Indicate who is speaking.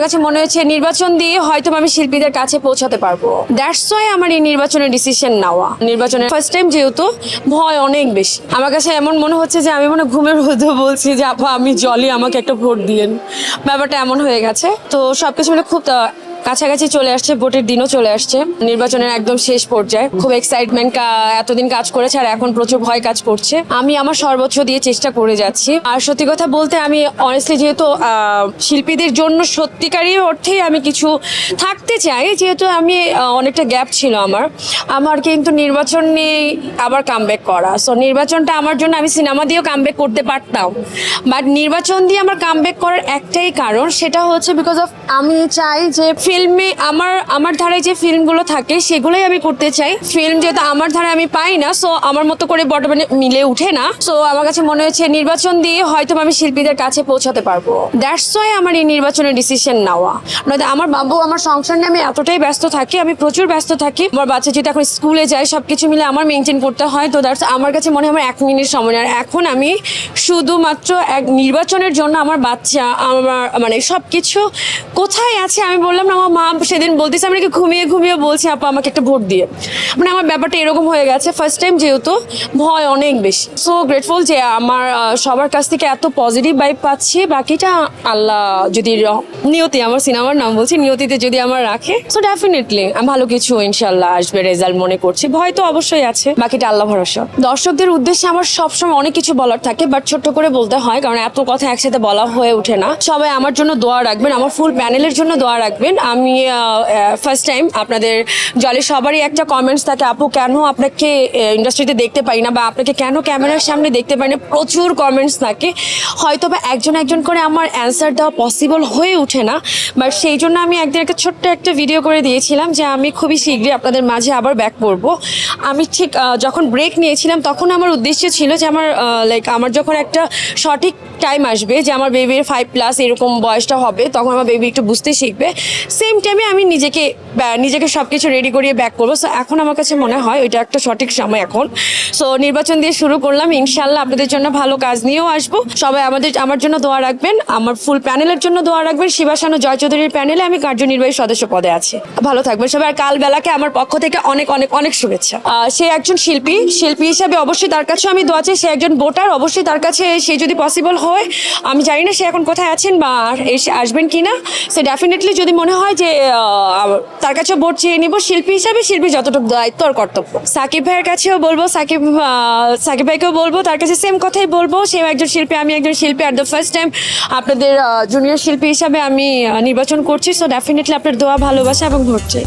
Speaker 1: কাছে মনে হয়েছে নির্বাচন দিয়ে হয়তো আমি শিল্পীদের কাছে পৌঁছাতে পারবো। দ্যাটস ওয়াই আমার এই নির্বাচনের ডিসিশন নেওয়া। নির্বাচনের ফার্স্ট টাইম যেহেতু ভয় অনেক বেশি। আমার কাছে এমন মনে হচ্ছে যে আমি মনে ঘুমের মধ্যে বলছি যে আপা আমি জলি আমাকে একটা ভোট দিয়েন, ব্যাপারটা এমন হয়ে গেছে। তো সবকিছু মিলে খুব কাছাকাছি চলে আসছে, ভোটের দিনও চলে আসছে, নির্বাচনের একদম শেষ পর্যায়ে। খুব এক্সাইটমেন্ট, এতদিন কাজ করেছে আর এখন প্রচুর ভয় কাজ করছে। আমি আমার সর্বোচ্চ দিয়ে চেষ্টা করে যাচ্ছি। আর সত্যি কথা বলতে আমি অনেস্টলি যেহেতু শিল্পীদের জন্য সত্যিকারই অর্থেই আমি কিছু থাকতে চাই, যেহেতু আমি অনেকটা গ্যাপ ছিল আমার কিন্তু নির্বাচন নিয়ে আবার কামব্যাক করা। সো নির্বাচনটা আমার জন্য, আমি সিনেমা দিয়েও কামব্যাক করতে পারতাম, বাট নির্বাচন দিয়ে আমার কামব্যাক করার একটাই কারণ, সেটা হচ্ছে বিকজ অফ আমি চাই যে ফিল্মে আমার ধারায় যে ফিল্মগুলো থাকে সেগুলোই আমি করতে চাই। ফিল্ম যেহেতু আমার ধারায় আমি পাই না, সো আমার মতো করে বর্তমানে মিলে উঠে না। সো আমার কাছে মনে হয়েছে নির্বাচন দিয়ে হয়তো আমি শিল্পীদের কাছে পৌঁছাতে পারবো। দ্যাটস ওয়াই আমার এই নির্বাচনের ডিসিশন নেওয়া। নয়তো আমার বাবু, আমার সংসার নিয়ে আমি এতটাই ব্যস্ত থাকি, আমি প্রচুর ব্যস্ত থাকি। আমার বাচ্চা যেহেতু এখন স্কুলে যায়, সবকিছু মিলে আমার মেনটেন করতে হয়। তো দ্যাটস আমার কাছে মনে হয় আমার 1 মিনিট সময়। আর এখন আমি শুধুমাত্র এক নির্বাচনের জন্য আমার বাচ্চা, আমার মানে সবকিছু কোথায় আছে আমি বললাম না। আমার মা সেদিন বলতেছে, আমি ঘুমিয়ে ঘুমিয়ে বলছি আপা আমাকে একটা ভোট দিয়ে। মানে আমার ব্যাপারটা এরকম হয়ে গেছে। ফার্স্ট টাইম যেহেতু ভয় অনেক বেশি। সো গ্রেটফুল যে আমার সবার কাছ থেকে এত পজিটিভ ভাইব পাচ্ছি। বাকিটা আল্লাহ যদি নিয়তি, আমার সিনেমার নাম বলছি, নিয়তিতে যদি আমার রাখে, সো ডেফিনেটলি ভালো কিছু ইনশাল্লাহ আসবে, রেজাল্ট মনে করছি। ভয় তো অবশ্যই আছে, বাকিটা আল্লাহ ভরসা। দর্শকদের উদ্দেশ্যে আমার সবসময় অনেক কিছু বলার থাকে, বাট ছোট্ট করে বলতে হয়, কারণ এত কথা একসাথে বলা হয়ে ওঠে না। সবাই আমার জন্য দোয়া রাখবেন, আমার ফুল প্যানেলের জন্য দোয়া রাখবেন। আমি ফার্স্ট টাইম আপনাদের জলে সবারই একটা কমেন্টস থাকে, আপু কেন আপনাকে ইন্ডাস্ট্রিতে দেখতে পাই না, বা আপনাকে কেন ক্যামেরার সামনে দেখতে পাই না, প্রচুর কমেন্টস থাকে। হয়তো বা একজন একজন করে আমার অ্যান্সার দেওয়া পসিবল হয়ে ওঠে না, বাট সেই জন্য আমি একদিন একটা ছোট্ট একটা ভিডিও করে দিয়েছিলাম যে আমি খুবই শীঘ্রই আপনাদের মাঝে আবার ব্যাক করব। আমি ঠিক যখন ব্রেক নিয়েছিলাম তখন আমার উদ্দেশ্য ছিল যে আমার যখন একটা সঠিক টাইম আসবে, যে আমার বেবির 5+ এরকম বয়সটা হবে, তখন আমার বেবি একটু বুঝতে শিখবে, সেম টাইমে আমি নিজেকে সব কিছু রেডি করিয়ে ব্যাক করবো। সো এখন আমার কাছে মনে হয় ওইটা একটা সঠিক সময় এখন। সো নির্বাচন দিয়ে শুরু করলাম, ইনশাল্লাহ আপনাদের জন্য ভালো কাজ নিয়েও আসবো। সবাই আমার জন্য দোয়া রাখবেন, আমার ফুল প্যানেলের জন্য দোয়া রাখবেন। শিবাসানু জয় চৌধুরীর প্যানেলে আমি কার্যনির্বাহী সদস্য পদে আছি। ভালো থাকবেন সবাই। আর কাল বেলাকে আমার পক্ষ থেকে অনেক অনেক অনেক শুভেচ্ছা। সে একজন শিল্পী হিসাবে অবশ্যই তার কাছেও আমি দোয়া চাই। সে একজন ভোটার, অবশ্যই তার কাছে সে যদি পসিবল হয়, আমি জানি না সে এখন কোথায় আছেন বা এসে আসবেন কিনা, সে ডেফিনেটলি যদি মনে হয় যে তার কাছে ভোট চেয়ে নিব, শিল্পী হিসাবে শিল্পী যতটুকু দায়িত্ব আর কর্তব্য। সাকিব ভাইয়ের কাছেও বলবো, সাকিব ভাইকেও বলবো, তার কাছে সেম কথাই বলবো। সেও একজন শিল্পী, আমি একজন শিল্পী। আর দ্য ফার্স্ট টাইম আপনাদের জুনিয়র শিল্পী হিসাবে আমি নির্বাচন করছি। সো ডেফিনেটলি আপনার দোয়া, ভালোবাসা এবং ভোট চাই।